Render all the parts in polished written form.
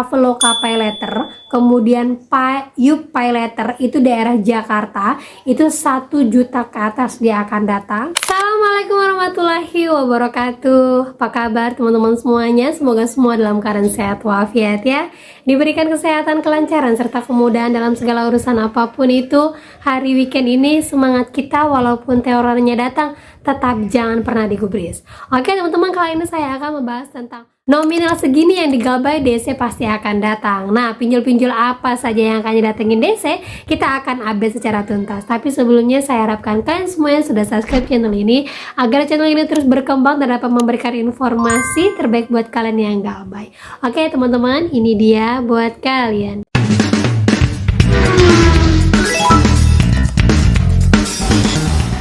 Traveloka Paylater, kemudian Yup Paylater itu daerah Jakarta, itu 1 juta ke atas dia akan datang. Assalamualaikum warahmatullahi wabarakatuh. Apa kabar teman-teman semuanya? Semoga semua dalam keadaan sehat walafiat ya. Diberikan kesehatan, kelancaran, serta kemudahan dalam segala urusan apapun itu. Hari weekend ini semangat kita walaupun terornya datang, tetap jangan pernah digubris. Oke teman-teman, kali ini saya akan membahas tentang nominal segini yang digabai DC pasti akan datang. Nah, pinjol-pinjol apa saja yang akan didatengin DC, kita akan update secara tuntas. Tapi sebelumnya saya harapkan kalian semua yang sudah subscribe channel ini, agar channel ini terus berkembang dan dapat memberikan informasi terbaik buat kalian yang gabai. Oke teman-teman, ini dia buat kalian.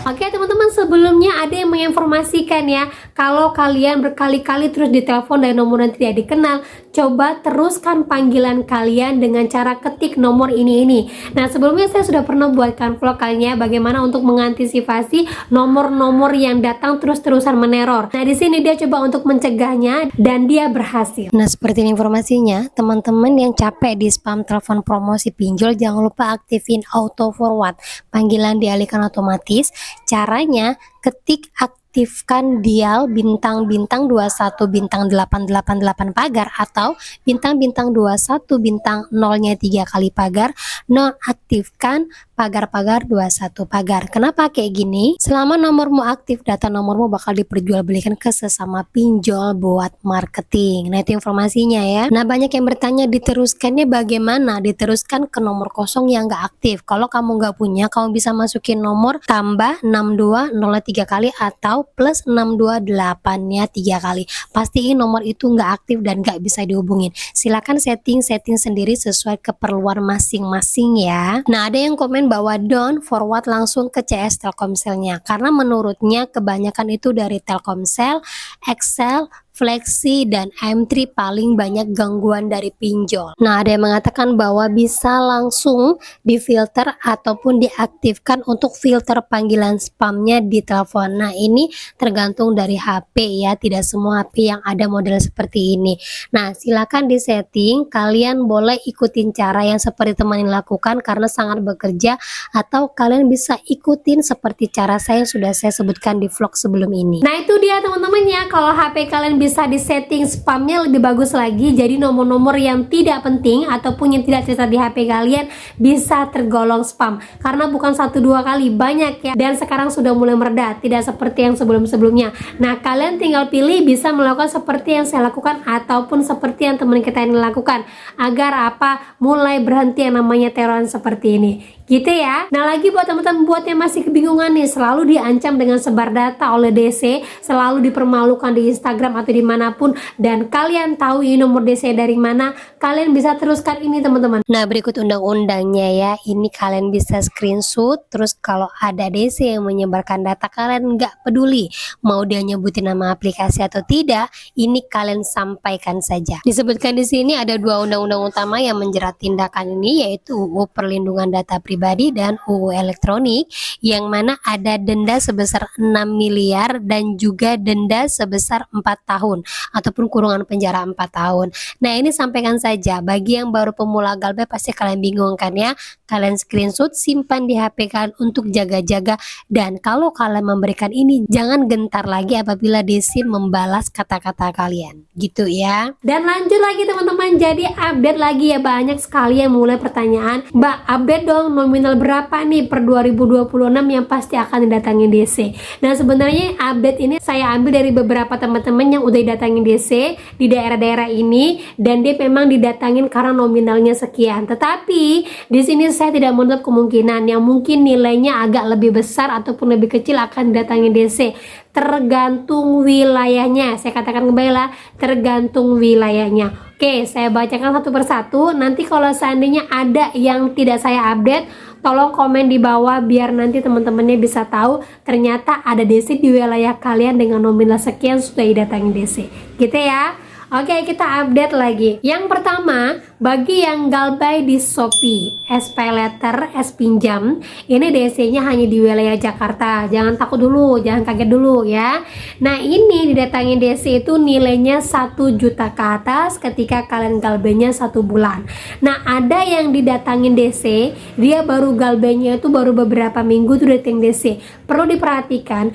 Oke teman-teman, sebelumnya ada yang menginformasikan ya, kalau kalian berkali-kali terus ditelepon dari nomor yang tidak dikenal, coba teruskan panggilan kalian dengan cara ketik nomor ini. Nah, sebelumnya saya sudah pernah buatkan vlog kalian ya, bagaimana untuk mengantisipasi nomor-nomor yang datang terus-terusan meneror. Nah, di sini dia coba untuk mencegahnya dan dia berhasil. Nah, seperti ini informasinya, teman-teman yang capek di spam telepon promosi pinjol, jangan lupa aktifin auto forward. Panggilan dialihkan otomatis. Caranya ketik aktifkan dial bintang-bintang 21 bintang 888 pagar atau bintang-bintang 21 bintang 0-nya 3 kali pagar, nonaktifkan pagar-pagar 21 pagar. Kenapa kayak gini? Selama nomormu aktif, data nomormu bakal diperjualbelikan ke sesama pinjol buat marketing. Nah, itu informasinya ya. Nah, banyak yang bertanya diteruskannya bagaimana? Diteruskan ke nomor kosong yang nggak aktif. Kalau kamu nggak punya, kamu bisa masukin nomor tambah 6203 kali atau plus 628-nya 3 kali. Pastiin nomor itu nggak aktif dan nggak bisa dihubungin. Silakan setting sendiri sesuai keperluan masing-masing ya. Nah, ada yang komen bahwa don't forward langsung ke CS Telkomselnya karena menurutnya kebanyakan itu dari Telkomsel, Excel, Flexi, dan M3 paling banyak gangguan dari pinjol. Nah, ada yang mengatakan bahwa bisa langsung difilter ataupun diaktifkan untuk filter panggilan spamnya di telepon. Nah, ini tergantung dari HP ya, tidak semua HP yang ada model seperti ini. Nah, silakan disetting, kalian boleh ikutin cara yang seperti teman ini lakukan karena sangat bekerja, atau kalian bisa ikutin seperti cara saya yang sudah saya sebutkan di vlog sebelum ini. Nah, itu dia teman-teman ya, kalau HP kalian bisa disetting spamnya lebih bagus lagi, jadi nomor-nomor yang tidak penting ataupun yang tidak terlihat di HP kalian bisa tergolong spam karena bukan 1-2 kali, banyak ya, dan sekarang sudah mulai mereda, tidak seperti yang sebelum-sebelumnya. Nah, kalian tinggal pilih bisa melakukan seperti yang saya lakukan ataupun seperti yang teman kita ini lakukan agar apa, mulai berhenti yang namanya teroran seperti ini gitu ya. Nah, lagi buat teman-teman buat yang masih kebingungan nih, selalu diancam dengan sebar data oleh DC, selalu dipermalukan di Instagram atau dimanapun, dan kalian tahu ini nomor DC dari mana, kalian bisa teruskan ini teman-teman. Nah, berikut undang-undangnya ya, ini kalian bisa screenshot, terus kalau ada DC yang menyebarkan data, kalian nggak peduli mau dia nyebutin nama aplikasi atau tidak, ini kalian sampaikan saja. Disebutkan di sini ada 2 undang-undang utama yang menjerat tindakan ini, yaitu UU Perlindungan Data Pribadi dan UU Elektronik, yang mana ada denda sebesar 6 miliar dan juga denda sebesar 4 tahun ataupun kurungan penjara 4 tahun. Nah, ini sampaikan saja bagi yang baru pemula galbay, pasti kalian bingung kan ya. Kalian screenshot, simpan di HP kalian untuk jaga-jaga, dan kalau kalian memberikan ini jangan gentar lagi apabila DC membalas kata-kata kalian gitu ya. Dan lanjut lagi teman-teman, jadi update lagi ya, banyak sekali yang mulai pertanyaan, Mbak update dong nominal berapa nih per 2026 yang pasti akan didatangi DC. Nah, sebenarnya update ini saya ambil dari beberapa teman-teman yang udah didatangin DC di daerah-daerah ini, dan dia memang didatangin karena nominalnya sekian. Tetapi di sini saya tidak menutup kemungkinan yang mungkin nilainya agak lebih besar ataupun lebih kecil akan didatangi DC, tergantung wilayahnya. Saya katakan kembali lah, tergantung wilayahnya. Oke, saya bacakan satu persatu. Nanti kalau seandainya ada yang tidak saya update, tolong komen di bawah biar nanti teman-temannya bisa tahu ternyata ada DC di wilayah kalian dengan nominal sekian sudah didatangi DC gitu ya. Oke, kita update lagi. Yang pertama, Bagi yang galbay di Shopee, SPayLater, pinjam, ini DC-nya hanya di wilayah Jakarta. Jangan takut dulu, jangan kaget dulu ya. Nah, ini didatangin DC itu nilainya 1 juta ke atas ketika kalian galbaynya 1 bulan. Nah, ada yang didatangin DC, dia baru galbaynya itu baru beberapa minggu tuh datang DC. Perlu diperhatikan,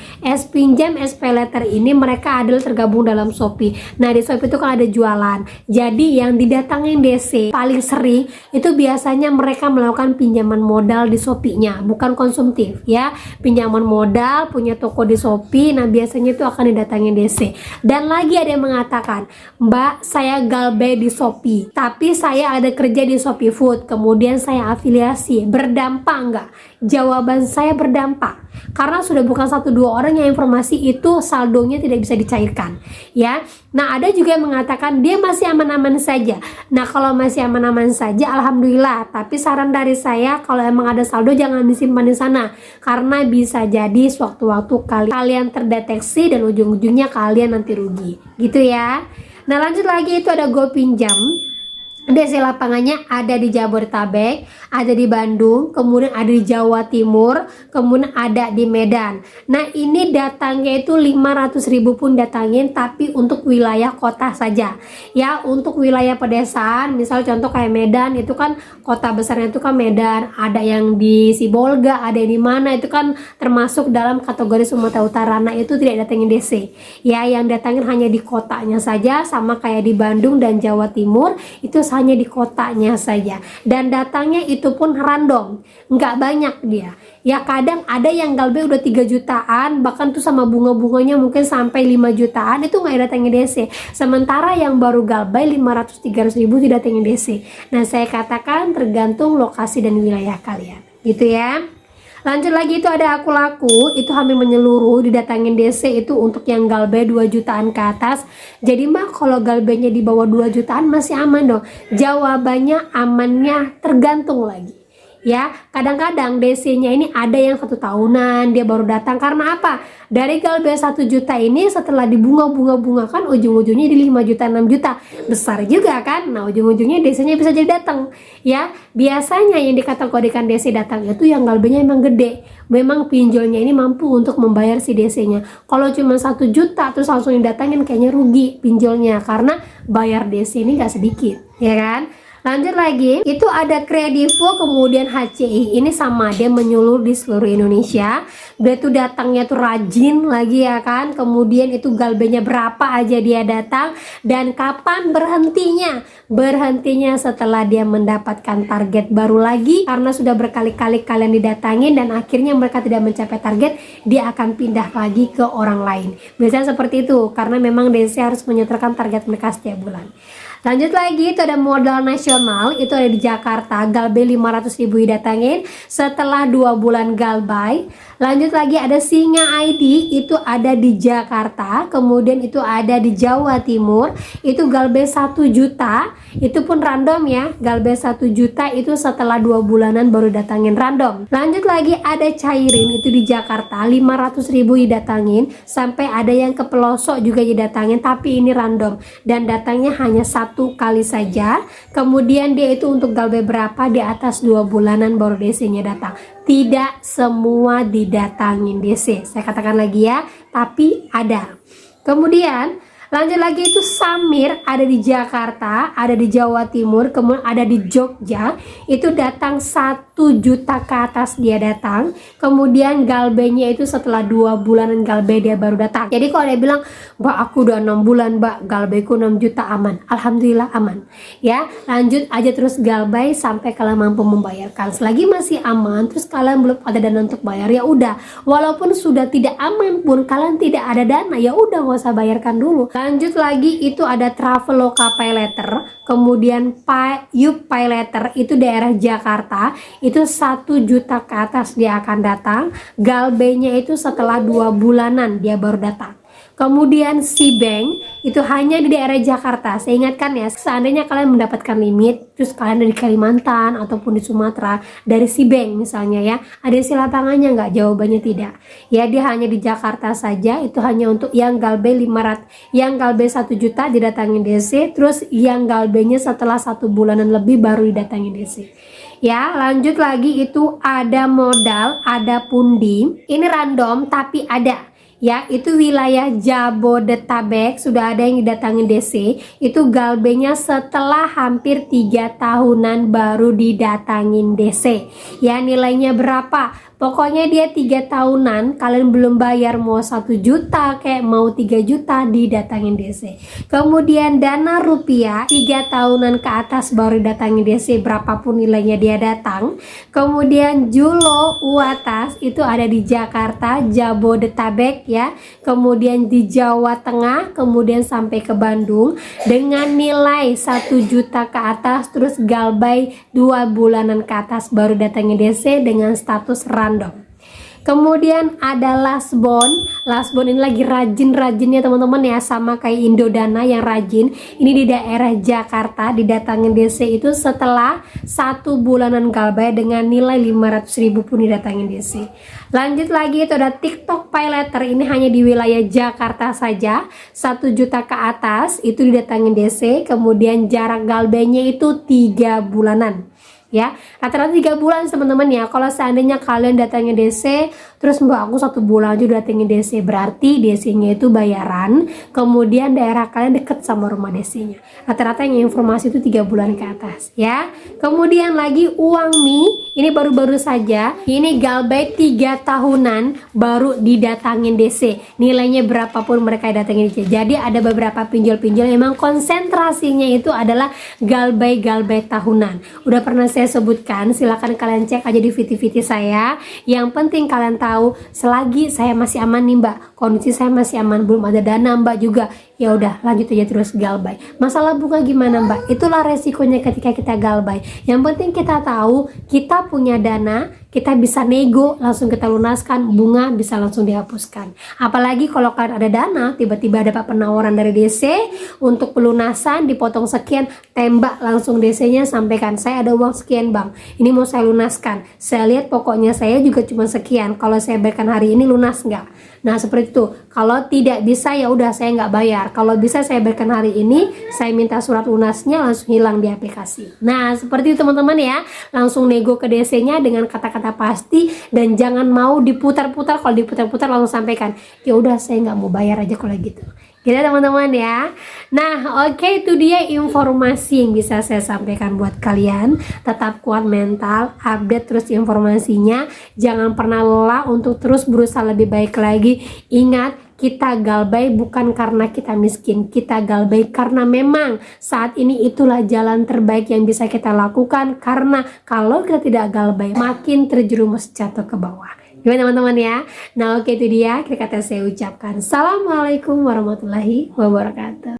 pinjam, SPayLater ini mereka adalah tergabung dalam Shopee. Nah, di Shopee itu kan ada jualan. Jadi yang didatangin DC paling sering itu biasanya mereka melakukan pinjaman modal di Shopee-nya, bukan konsumtif ya. Pinjaman modal, punya toko di Shopee, nah biasanya itu akan didatangin DC. Dan lagi ada yang mengatakan, "Mbak, saya galbay di Shopee, tapi saya ada kerja di Shopee Food, kemudian saya afiliasi, berdampak nggak?" Jawaban saya berdampak, karena sudah bukan 1-2 orang yang informasi itu saldonya tidak bisa dicairkan ya. Nah, ada juga yang mengatakan dia masih aman-aman saja. Nah, kalau masih aman-aman saja alhamdulillah, tapi saran dari saya kalau emang ada saldo jangan disimpan di sana, karena bisa jadi sewaktu-waktu kalian terdeteksi dan ujung-ujungnya kalian nanti rugi gitu ya. Nah, lanjut lagi, itu ada GoPinjam. DC lapangannya ada di Jabodetabek, ada di Bandung, kemudian ada di Jawa Timur, kemudian ada di Medan. Nah, ini datangnya itu 500.000 pun datangin, tapi untuk wilayah kota saja ya. Untuk wilayah pedesaan, misal contoh kayak Medan, itu kan kota besarnya itu kan Medan, ada yang di Sibolga, ada yang di mana, itu kan termasuk dalam kategori Sumatera Utara. Nah, itu tidak datangin DC ya, yang datangin hanya di kotanya saja, sama kayak di Bandung dan Jawa Timur, itu hanya di kotanya saja, dan datangnya itu pun random, nggak banyak dia ya. Kadang ada yang galbay udah 3 jutaan, bahkan tuh sama bunga-bunganya mungkin sampai 5 jutaan, itu nggak datangin DC. Sementara yang baru galbay 500-300 ribu tidak datangin DC. Nah, saya katakan tergantung lokasi dan wilayah kalian gitu ya. Lanjut lagi, itu ada Aku Laku, itu hampir menyeluruh didatangin DC itu untuk yang galbay 2 jutaan ke atas. Jadi mah kalau galbaynya di bawah 2 jutaan masih aman dong. Jawabannya amannya tergantung lagi ya. Kadang-kadang DC-nya ini ada yang 1 tahunan dia baru datang. Karena apa? Dari galbay 1 juta ini setelah dibunga-bunga kan ujung-ujungnya di 5 juta 6 juta, besar juga kan. Nah, ujung-ujungnya DC-nya bisa jadi datang ya. Biasanya yang dikategorikan DC datang itu yang galbaynya emang gede, memang pinjolnya ini mampu untuk membayar si DC-nya. Kalau cuma 1 juta terus langsung didatangin, kayaknya rugi pinjolnya, karena bayar DC ini gak sedikit ya kan. Lanjut lagi, itu ada Kredivo, kemudian HCI. Ini sama, dia menyeluruh di seluruh Indonesia. Dia tuh datangnya tuh rajin lagi ya kan. Kemudian itu galbaynya berapa aja dia datang, dan kapan berhentinya. Berhentinya setelah dia mendapatkan target baru lagi, karena sudah berkali-kali kalian didatangin dan akhirnya mereka tidak mencapai target, dia akan pindah lagi ke orang lain. Biasanya seperti itu, karena memang DC harus menyetorkan target mereka setiap bulan. Lanjut lagi, itu ada Modal Nasional, itu ada di Jakarta, galbay 500.000 didatangin setelah 2 bulan galbay. Lanjut lagi, ada Singa ID, itu ada di Jakarta, kemudian itu ada di Jawa Timur, itu galbay 1 juta, itu pun random ya. Galbay 1 juta itu setelah 2 bulanan baru datangin random. Lanjut lagi, ada Cairin, itu di Jakarta, 500.000 didatangin, sampai ada yang ke pelosok juga didatangin, tapi ini random dan datangnya hanya 1 kali saja. Kemudian dia itu untuk galbay berapa, di atas 2 bulanan baru DC-nya datang. Tidak semua didatangin DC, saya katakan lagi ya, tapi ada. Kemudian lanjut lagi, itu Samir, ada di Jakarta, ada di Jawa Timur, kemudian ada di Jogja, itu datang 1 juta ke atas dia datang. Kemudian galbaynya itu setelah 2 bulanan galbay dia baru datang. Jadi kalau dia bilang, "Mbak, aku udah 6 bulan mbak, galbayku 6 juta aman." Alhamdulillah aman ya. Lanjut aja terus galbay sampai kalian mampu membayarkan. Selagi masih aman, terus kalian belum ada dana untuk bayar, ya udah. Walaupun sudah tidak aman pun, kalian tidak ada dana, ya udah nggak usah bayarkan dulu. Lanjut lagi, itu ada Traveloka PayLater, kemudian Yup PayLater, itu daerah Jakarta, itu 1 juta ke atas dia akan datang. Galbaynya itu setelah 2 bulanan dia baru datang. Kemudian si bank itu hanya di daerah Jakarta. Saya ingatkan ya, seandainya kalian mendapatkan limit, terus kalian dari Kalimantan ataupun di Sumatera, dari si bank misalnya ya, ada isi lapangannya nggak? Jawabannya tidak. Ya, dia hanya di Jakarta saja, itu hanya untuk yang galbe 500, yang galbe 1 juta didatangi DC, terus yang galbenya setelah 1 bulanan lebih baru didatangi DC. Ya, lanjut lagi, itu ada modal, ada pundi. Ini random tapi ada. Ya, itu wilayah Jabodetabek sudah ada yang didatangi DC, itu galbenya setelah hampir 3 tahunan baru didatangin DC. Ya, nilainya berapa? Pokoknya dia 3 tahunan, kalian belum bayar, mau 1 juta kayak mau 3 juta didatangin DC. Kemudian dana rupiah 3 tahunan ke atas baru didatangin DC, berapapun nilainya dia datang. Kemudian Julo Uatas itu ada di Jakarta, Jabodetabek ya. Kemudian di Jawa Tengah, kemudian sampai ke Bandung dengan nilai 1 juta ke atas, terus galbay 2 bulanan ke atas baru datangin DC dengan status random. Kemudian ada Lasbon. Lasbon ini lagi rajin-rajinnya teman-teman ya, sama kayak Indodana yang rajin. Ini di daerah Jakarta, didatangin DC itu setelah 1 bulanan galbay dengan nilai 500.000 pun didatangin DC. Lanjut lagi, itu ada TikTok Pay Later. Ini hanya di wilayah Jakarta saja, 1 juta ke atas itu didatangin DC. Kemudian jarak galbaynya itu 3 bulanan. Ya, rata-rata 3 bulan teman-teman ya. Kalau seandainya kalian datangnya DC, terus mbak aku 1 bulan aja datangin DC, berarti DC-nya itu bayaran, kemudian daerah kalian deket sama rumah DC-nya. Rata-rata yang informasi itu 3 bulan ke atas ya. Kemudian lagi uang Mi, ini baru-baru saja, ini galbay 3 tahunan baru didatangin DC. Nilainya berapapun mereka datangin DC. Jadi ada beberapa pinjol-pinjol memang konsentrasinya itu adalah galbay-galbay tahunan. Udah pernah saya sebutkan, silahkan kalian cek aja di VT-VT saya. Yang penting kalian tahu, selagi saya masih aman nih mbak, kondisi saya masih aman, belum ada dana mbak juga, ya udah lanjut aja terus galbay. Masalah bunga gimana mbak? Itulah resikonya ketika kita galbay. Yang penting kita tahu kita punya dana, kita bisa nego, langsung kita lunaskan, bunga bisa langsung dihapuskan. Apalagi kalau kalian ada dana, tiba-tiba dapat penawaran dari DC untuk pelunasan, dipotong sekian, tembak langsung DC-nya, sampaikan saya ada uang sekian bang, ini mau saya lunaskan. Saya lihat pokoknya saya juga cuma sekian, kalau saya bayarkan hari ini lunas nggak? Nah seperti itu. Kalau tidak bisa ya udah saya nggak bayar. Kalau bisa saya bayarkan hari ini, saya minta surat lunasnya langsung hilang di aplikasi. Nah seperti itu teman-teman ya. Langsung nego ke DC-nya dengan kata-kata pasti dan jangan mau diputar-putar. Kalau diputar-putar langsung sampaikan, ya udah saya nggak mau bayar aja kalau gitu. Gitu teman-teman ya. Nah oke, itu dia informasi yang bisa saya sampaikan buat kalian. Tetap kuat mental, update terus informasinya. Jangan pernah lelah untuk terus berusaha lebih baik lagi. Ingat, kita galbay bukan karena kita miskin, kita galbay karena memang saat ini itulah jalan terbaik yang bisa kita lakukan. Karena kalau kita tidak galbay, makin terjerumus jatuh ke bawah. Gimana teman-teman ya? Nah oke, itu dia kata saya ucapkan. Assalamualaikum warahmatullahi wabarakatuh.